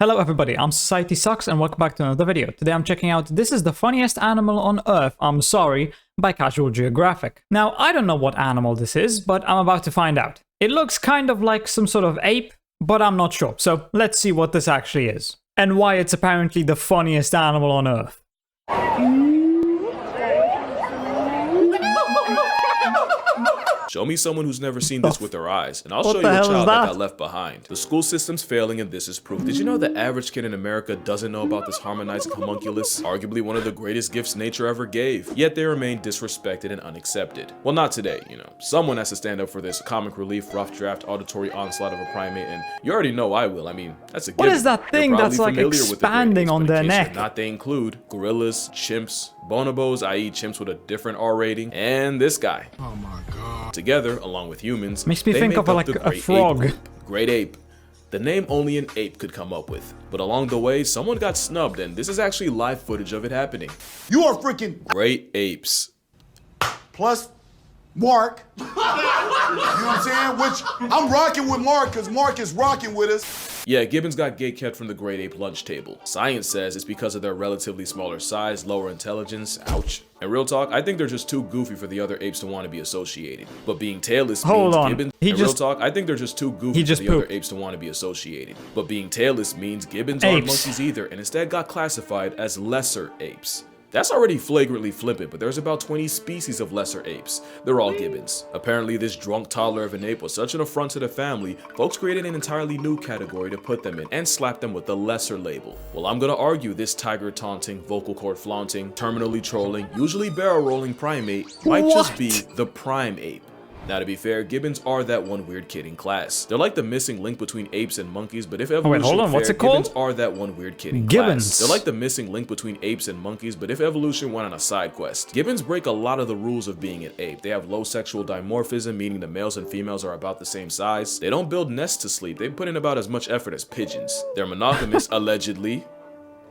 Hello everybody, I'm SocietySucks and welcome back to another video. Today I'm checking out This is the Funniest Animal on Earth, I'm Sorry, by Casual Geographic. Now, I don't know what animal this is, but I'm about to find out. It looks kind of like some sort of ape, but I'm not sure. So let's see what this actually is. And why it's apparently the funniest animal on Earth. Show me someone who's never seen this with their eyes, and I'll show you a child that got left behind. The school system's failing, and this is proof. Did you know the average kid in America doesn't know about this harmonizing homunculus? Arguably one of the greatest gifts nature ever gave, yet they remain disrespected and unaccepted. Well, not today, you know. Someone has to stand up for this comic relief, rough draft, auditory onslaught of a primate, and you already know I will. I mean, that's a given. What is that thing that's like expanding on their neck? Not, they include gorillas, chimps, bonobos, i.e. chimps with a different R rating, and this guy. Oh my god. Together, along with humans, makes me think of like a frog. Great ape. The name only an ape could come up with. But along the way, someone got snubbed, and this is actually live footage of it happening. You are freaking great apes. Plus Mark. You know what I'm saying? Which I'm rocking with Mark because Mark is rocking with us. Yeah, gibbons got gatekept from the great ape lunch table. Science says it's because of their relatively smaller size, lower intelligence. Ouch. And real talk, I think they're just too goofy for the other apes to want to be associated. But being tailless means gibbons. Real talk, I think they're just too goofy for the other apes to want to be associated. But being tailless means gibbons aren't monkeys either, and instead got classified as lesser apes. That's already flagrantly flippant, but there's about 20 species of lesser apes. They're all gibbons. Apparently, this drunk toddler of an ape was such an affront to the family, folks created an entirely new category to put them in and slapped them with the lesser label. Well, I'm gonna argue this tiger taunting, vocal cord flaunting, terminally trolling, usually barrel rolling primate might just be the prime ape. Now, to be fair, gibbons are that one weird kid in class. They're like the missing link between apes and monkeys, but if evolution gibbons are that one weird kid in class. They're like the missing link between apes and monkeys, but if evolution went on a side quest. Gibbons break a lot of the rules of being an ape. They have low sexual dimorphism, meaning the males and females are about the same size. They don't build nests to sleep. They put in about as much effort as pigeons. They're monogamous, allegedly.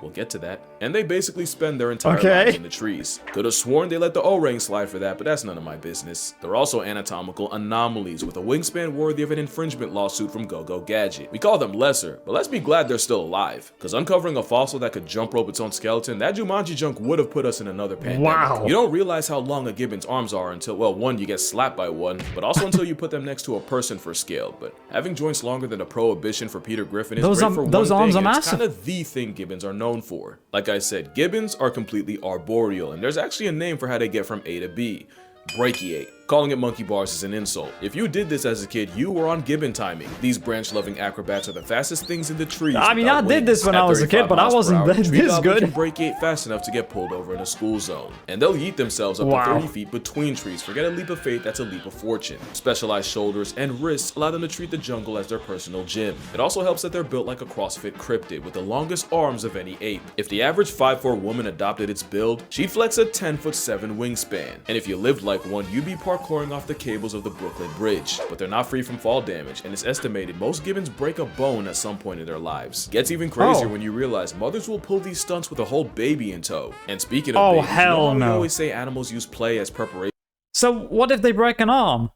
We'll get to that. And they basically spend their entire lives in the trees. Could have sworn they let the O-ring slide for that, but that's none of my business. They're also anatomical anomalies with a wingspan worthy of an infringement lawsuit from Go-Go Gadget. We call them lesser, but let's be glad they're still alive. Because uncovering a fossil that could jump rope its own skeleton, that Jumanji junk would have put us in another pandemic. Wow. You don't realize how long a gibbon's arms are until, well, one, you get slapped by one, but also until you put them next to a person for scale. But having joints longer than a prohibition for Peter Griffin is great for one thing, and it's kind of the thing gibbons are known for. Like I said, gibbons are completely arboreal, and there's actually a name for how they get from A to B. Brachiate. Calling it monkey bars is an insult. If you did this as a kid, you were on gibbon timing. These branch-loving acrobats are the fastest things in the trees. I mean, I did this when I was a kid, but I wasn't this good. Can brachiate fast enough to get pulled over in a school zone. And they'll yeet themselves up to 30 feet between trees. Forget a leap of faith, that's a leap of fortune. Specialized shoulders and wrists allow them to treat the jungle as their personal gym. It also helps that they're built like a CrossFit cryptid with the longest arms of any ape. If the average 5'4" woman adopted its build, she'd flex a 10'7" wingspan. And if you lived like one, you'd be parkouring off the cables of the Brooklyn Bridge. But they're not free from fall damage, and it's estimated most gibbons break a bone at some point in their lives. Gets even crazier when you realize mothers will pull these stunts with a whole baby in tow. And speaking of babies, hell no. We always say animals use play as preparation. So what if they break an arm?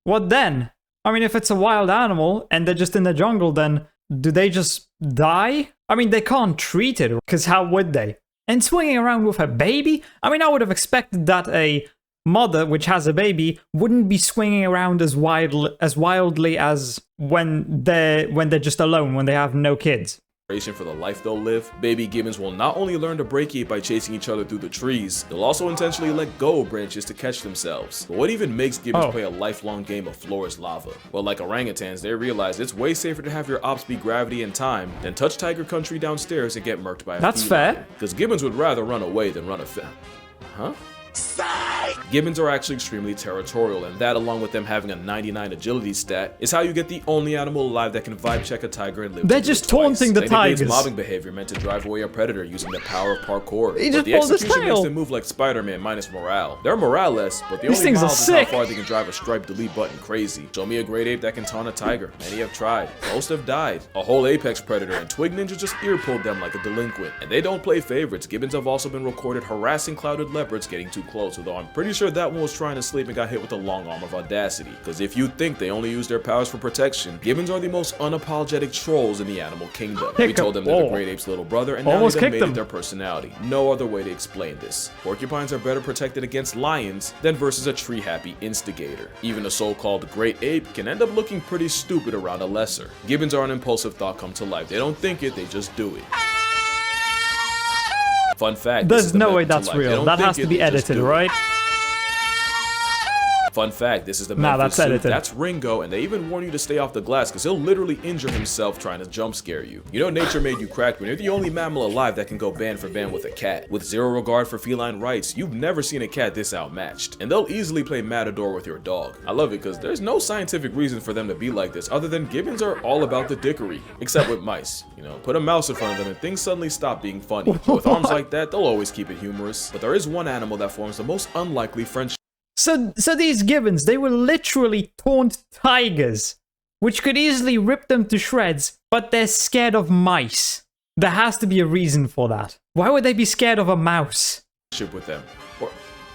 What then? I mean, if it's a wild animal and they're just in the jungle, then do they just die? I mean, they can't treat it, because how would they? And swinging around with a baby? I mean, I would have expected that a mother which has a baby wouldn't be swinging around as wildly as when they're just alone, when they have no kids. For the life they'll live. Baby gibbons will not only learn to brachiate by chasing each other through the trees, they'll also intentionally let go of branches to catch themselves. But what even makes gibbons play a lifelong game of floor is lava? Well, like orangutans, they realize it's way safer to have your ops be gravity and time than touch tiger country downstairs and get murked by a feline. Fair. Because gibbons would rather run away than run a Gibbons are actually extremely territorial, and that, along with them having a 99 agility stat, is how you get the only animal alive that can vibe check a tiger and live. They're just taunting the tigers. It's mobbing behavior meant to drive away a predator using the power of parkour. He but just the pulled his execution tail. makes them move like Spider-Man minus morale. They're morale-less, but the These only things miles are is sick. how far they can drive a stripe delete button crazy. Show me a great ape that can taunt a tiger. Many have tried. Most have died. A whole apex predator and twig ninja just ear-pulled them like a delinquent. And they don't play favorites. Gibbons have also been recorded harassing clouded leopards getting too close, although I'm pretty pretty sure that one was trying to sleep and got hit with the long arm of audacity. Because if you think they only use their powers for protection, gibbons are the most unapologetic trolls in the animal kingdom. We told them they're the great ape's little brother, and now they made it their personality. No other way to explain this. Porcupines are better protected against lions than versus a tree-happy instigator. Even a so-called great ape can end up looking pretty stupid around a lesser. Gibbons are an impulsive thought come to life. They don't think it, they just do it. Fun fact. There's no way that's real. That has to be edited, right? Fun fact, this is the Nah, Memphis that's Zoo. edited. That's Ringo, and they even warn you to stay off the glass because he'll literally injure himself trying to jump scare you. You know nature made you crack when you're the only mammal alive that can go band for band with a cat. With zero regard for feline rights, you've never seen a cat this outmatched, and they'll easily play Matador with your dog. I love it because there's no scientific reason for them to be like this other than gibbons are all about the dickery, except with mice. You know, put a mouse in front of them and things suddenly stop being funny. With arms like that, they'll always keep it humorous. But there is one animal that forms the most unlikely friendship. So these gibbons, they were literally taunt tigers, which could easily rip them to shreds, but they're scared of mice. There has to be a reason for that. Why would they be scared of a mouse? With them,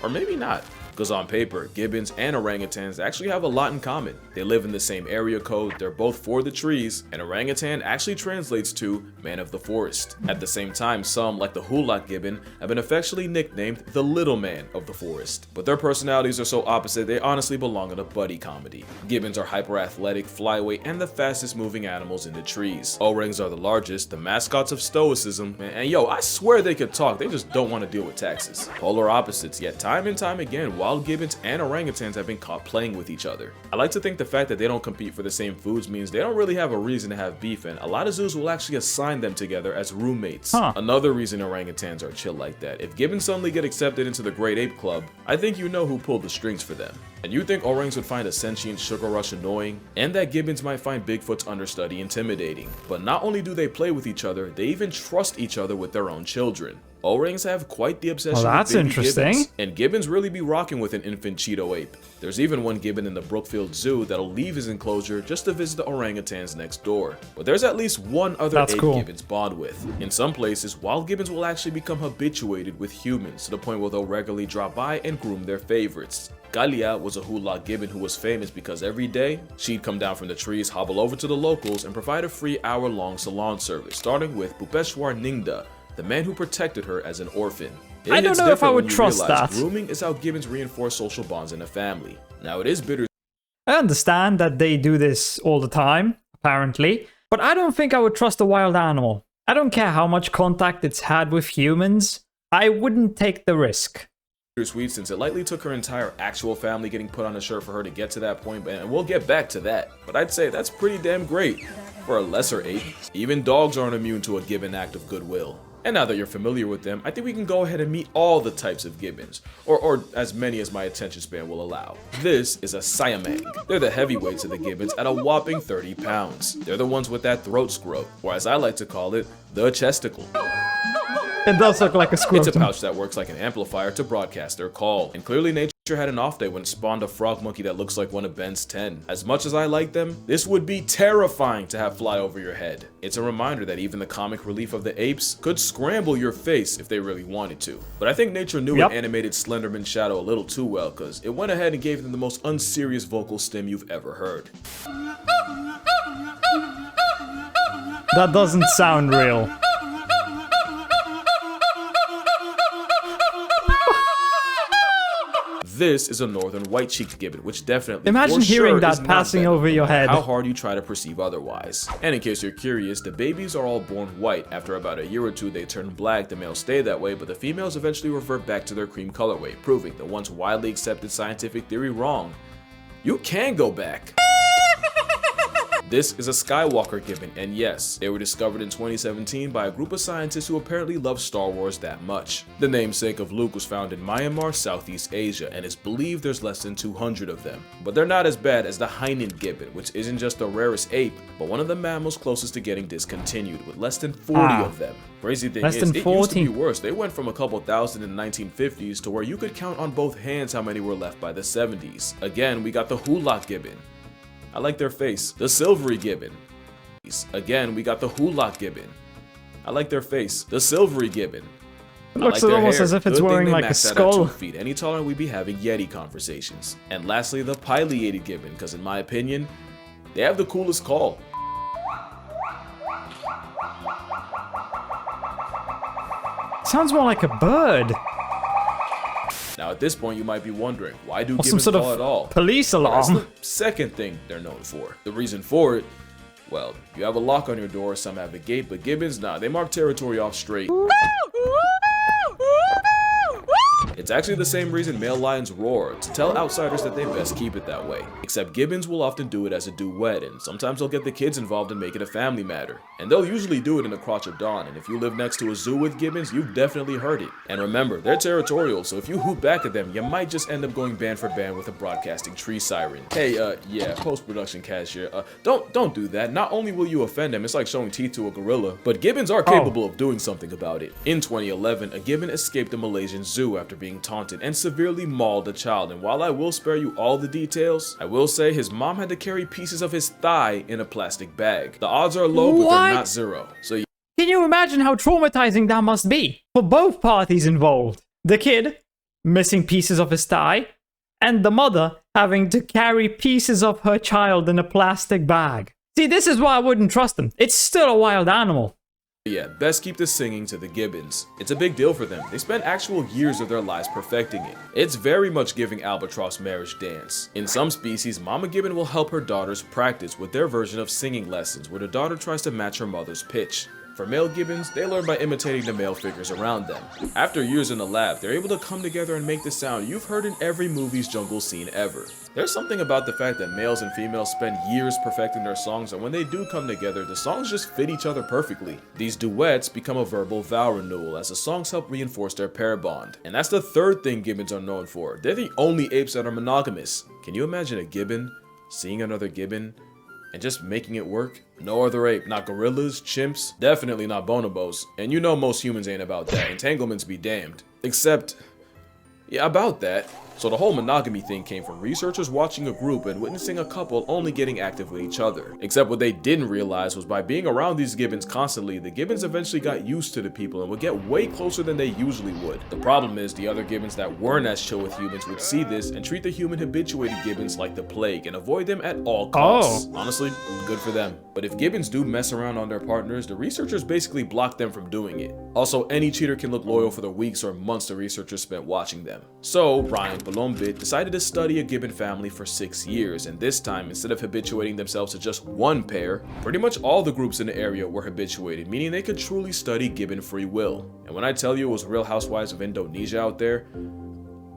or maybe not. Because on paper, gibbons and orangutans actually have a lot in common. They live in the same area code, they're both for the trees, and orangutan actually translates to man of the forest. At the same time, some, like the Hulak gibbon, have been affectionately nicknamed the little man of the forest. But their personalities are so opposite, they honestly belong in a buddy comedy. Gibbons are hyper-athletic, flyweight, and the fastest moving animals in the trees. Orangs are the largest, the mascots of stoicism, and yo, I swear they could talk, they just don't want to deal with taxes. Polar opposites, yet time and time again, wild gibbons and orangutans have been caught playing with each other. I like to think the fact that they don't compete for the same foods means they don't really have a reason to have beef, and a lot of zoos will actually assign them together as roommates. Another reason orangutans are chill like that. If gibbons suddenly get accepted into the Great Ape Club, I think you know who pulled the strings for them. And you think orangs would find a sentient sugar rush annoying, and that gibbons might find Bigfoot's understudy intimidating. But not only do they play with each other, they even trust each other with their own children. Orangs have quite the obsession with baby gibbons, and gibbons really be rocking with an infant Cheeto ape. There's even one gibbon in the Brookfield Zoo that'll leave his enclosure just to visit the orangutans next door. But there's at least one other ape gibbons bond with. In some places, wild gibbons will actually become habituated with humans to the point where they'll regularly drop by and groom their favorites. Galia was a Hulak gibbon who was famous because every day, she'd come down from the trees, hobble over to the locals, and provide a free hour-long salon service, starting with Bupeshwar Ningda, the man who protected her as an orphan. I don't know if I would trust that. Grooming is how gibbons reinforce social bonds in a family. Now it is bitter. I understand that they do this all the time, apparently, but I don't think I would trust a wild animal. I don't care how much contact it's had with humans, I wouldn't take the risk. Sweet, since it likely took her entire actual family getting put on a shirt for her to get to that point, and we'll get back to that. But I'd say that's pretty damn great for a lesser ape. Even dogs aren't immune to a gibbon act of goodwill. And now that you're familiar with them, I think we can go ahead and meet all the types of gibbons, or as many as my attention span will allow. This is a Siamang. They're the heavyweights of the gibbons at a whopping 30 pounds. They're the ones with that throat scrub, or as I like to call it, the chesticle. It does look like a scrotum. It's a pouch that works like an amplifier to broadcast their call. And clearly nature had an off day when it spawned a frog monkey that looks like one of Ben's 10. As much as I like them, this would be terrifying to have fly over your head. It's a reminder that even the comic relief of the apes could scramble your face if they really wanted to. But I think nature knew it animated Slenderman Shadow a little too well, because it went ahead and gave them the most unserious vocal stim you've ever heard. That doesn't sound real. This is a northern white-cheeked gibbon, which definitely imagine hearing that passing over your head. How hard you try to perceive otherwise. And in case you're curious, the babies are all born white. After about a year or two, they turn black. The males stay that way, but the females eventually revert back to their cream colorway, proving the once widely accepted scientific theory wrong. You can go back. This is a Skywalker gibbon, and yes, they were discovered in 2017 by a group of scientists who apparently love Star Wars that much. The namesake of Luke was found in Myanmar, Southeast Asia, and it's believed there's less than 200 of them. But they're not as bad as the Hainan gibbon, which isn't just the rarest ape, but one of the mammals closest to getting discontinued, with less than 40 of them. Crazy thing is, it used to be worse. They went from a couple thousand in the 1950s to where you could count on both hands how many were left by the 70s. Again, we got the Hulak gibbon. I like their face. The silvery gibbon. Again, we got the Hulak gibbon. I like their face. The silvery gibbon. It I looks like their almost hair. as if it's Good thing wearing they like a maxed out at skull. 2 feet. Any taller, we'd be having Yeti conversations. And lastly, the pileated gibbon, because in my opinion, they have the coolest call. Sounds more like a bird. Now at this point you might be wondering, why do Or some gibbons sort call at all? of police That's alarm. the second thing they're known for. The reason for it, well, you have a lock on your door, some have a gate, but gibbons, nah, they mark territory off straight. It's actually the same reason male lions roar, to tell outsiders that they best keep it that way. Except gibbons will often do it as a duet, and sometimes they'll get the kids involved and make it a family matter. And they'll usually do it in the crotch of dawn, and if you live next to a zoo with gibbons, you've definitely heard it. And remember, they're territorial, so if you hoot back at them, you might just end up going band for band with a broadcasting tree siren. Hey, yeah, post-production cashier, don't do that. Not only will you offend them, it's like showing teeth to a gorilla, but gibbons are capable of doing something about it. In 2011, a gibbon escaped a Malaysian zoo after being taunted and severely mauled a child, and while I will spare you all the details, I will say his mom had to carry pieces of his thigh in a plastic bag. The odds are low, but they're not zero. So Can you imagine how traumatizing that must be for both parties involved? The kid missing pieces of his thigh, and the mother having to carry pieces of her child in a plastic bag. See, this is why I wouldn't trust them. It's still a wild animal. yeah, best keep the singing to the gibbons. It's a big deal for them. They spend actual years of their lives perfecting it. It's very much giving albatross marriage dance. In some species, mama gibbon will help her daughters practice with their version of singing lessons where the daughter tries to match her mother's pitch. For male gibbons, they learn by imitating the male figures around them. After years in the lab, they're able to come together and make the sound you've heard in every movie's jungle scene ever. There's something about the fact that males and females spend years perfecting their songs, and when they do come together, the songs just fit each other perfectly. These duets become a verbal vow renewal as the songs help reinforce their pair bond. And that's the third thing gibbons are known for. They're the only apes that are monogamous. Can you imagine a gibbon seeing another gibbon and just making it work? No other ape, not gorillas, chimps, definitely not bonobos. And you know most humans ain't about that. Entanglements be damned. Except, yeah, about that. So the whole monogamy thing came from researchers watching a group and witnessing a couple only getting active with each other. Except what they didn't realize was by being around these gibbons constantly, the gibbons eventually got used to the people and would get way closer than they usually would. The problem is the other gibbons that weren't as chill with humans would see this and treat the human habituated gibbons like the plague and avoid them at all costs. Honestly, good for them. But if gibbons do mess around on their partners, the researchers basically block them from doing it. Also, any cheater can look loyal for the weeks or months the researchers spent watching them. So Ryan Palombit decided to study a gibbon family for 6 years, and this time, instead of habituating themselves to just one pair, pretty much all the groups in the area were habituated, meaning they could truly study gibbon free will. And when I tell you it was Real Housewives of Indonesia out there,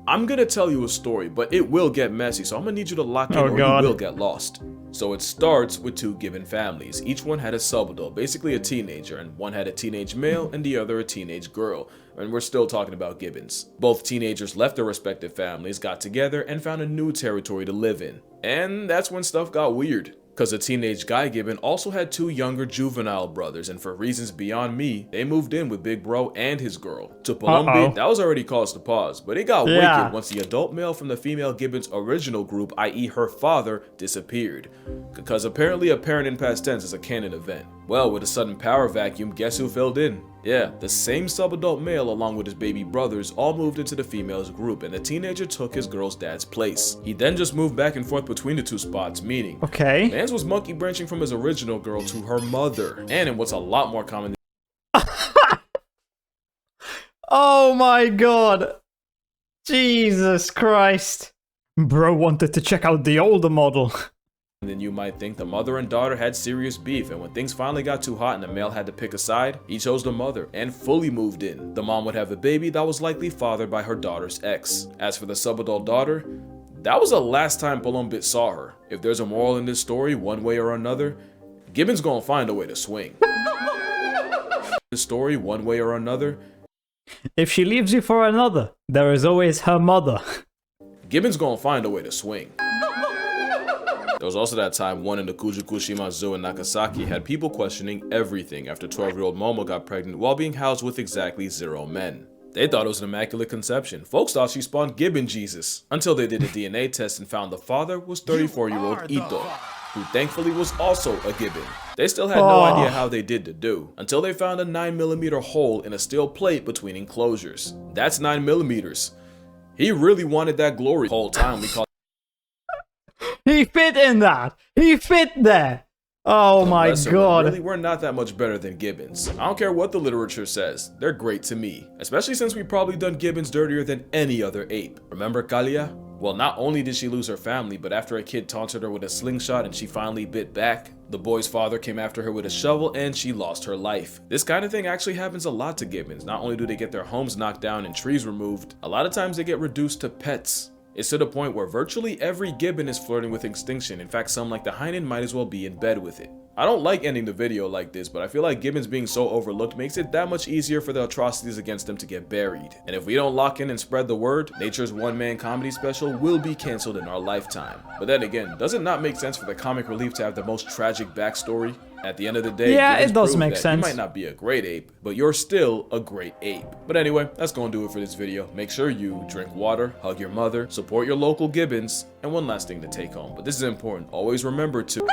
I'm gonna tell you a story, but it will get messy, so I'm gonna need you to lock in or you will get lost. So it starts with 2 gibbon families. Each one had a sub-adult, basically a teenager, and one had a teenage male and the other a teenage girl. And we're still talking about gibbons. Both teenagers left their respective families, got together, and found a new territory to live in. And that's when stuff got weird. Cause the teenage guy gibbon also had 2 younger juvenile brothers, and for reasons beyond me, they moved in with Big Bro and his girl. To Palombit, that was already cause to pause, but it got wicked once the adult male from the female gibbon's original group, i.e. her father, disappeared. Because apparently a parent in past tense is a canon event. Well, with a sudden power vacuum, guess who filled in? Yeah, the same sub-adult male along with his baby brothers all moved into the female's group, and the teenager took his girl's dad's place. He then just moved back and forth between the 2 spots, meaning Mans was monkey branching from his original girl to her mother. And in what's a lot more common Oh my god. Jesus Christ. Bro wanted to check out the older model. than you might think, the mother and daughter had serious beef, and when things finally got too hot and the male had to pick a side, he chose the mother and fully moved in. The mom would have a baby that was likely fathered by her daughter's ex. As for the sub-adult daughter, that was the last time Palombit saw her. If there's a moral in this story, one way or another, Gibbon's gonna find a way to swing. This story, one way or another, if she leaves you for another, there is always her mother. Gibbon's gonna find a way to swing. There was also that time one in the Kujukushima Zoo in Nagasaki had people questioning everything after 12-year-old Momo got pregnant while being housed with exactly 0 men. They thought it was an immaculate conception. Folks thought she spawned Gibbon Jesus, until they did a DNA test and found the father was 34-year-old Ito. who thankfully was also a gibbon. They still had no idea how they did to do, until they found a 9mm hole in a steel plate between enclosures. That's 9mm. He really wanted that glory the whole time. We call He fit in that. He fit there. Oh my god. Really, we're not that much better than gibbons. I don't care what the literature says. They're great to me. Especially since we've probably done gibbons dirtier than any other ape. Remember Kalia? Well, not only did she lose her family, but after a kid taunted her with a slingshot and she finally bit back, the boy's father came after her with a shovel and she lost her life. This kind of thing actually happens a lot to gibbons. Not only do they get their homes knocked down and trees removed, a lot of times they get reduced to pets. It's to the point where virtually every gibbon is flirting with extinction. In fact, some like the hyena might as well be in bed with it. I don't like ending the video like this, but I feel like gibbons being so overlooked makes it that much easier for the atrocities against them to get buried. And if we don't lock in and spread the word, nature's one-man comedy special will be cancelled in our lifetime. But then again, does it not make sense for the comic relief to have the most tragic backstory? At the end of the day, yeah, it does make sense. You might not be a great ape, but you're still a great ape. But anyway, that's gonna do it for this video. Make sure you drink water, hug your mother, support your local gibbons, and one last thing to take home. But this is important. Always remember to...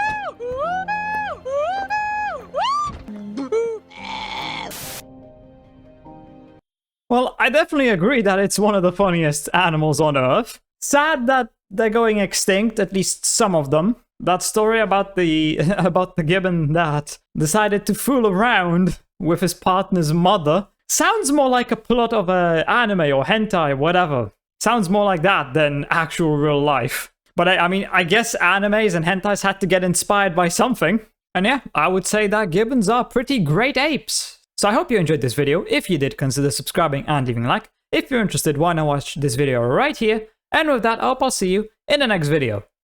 Well, I definitely agree that it's one of the funniest animals on Earth. Sad that they're going extinct, at least some of them. That story about the gibbon that decided to fool around with his partner's mother sounds more like a plot of an anime or hentai, whatever. Sounds more like that than actual real life. But I mean, I guess animes and hentais had to get inspired by something. And yeah, I would say that gibbons are pretty great apes. So I hope you enjoyed this video. If you did, consider subscribing and leaving a like. If you're interested, why not watch this video right here? And with that, I hope I'll see you in the next video.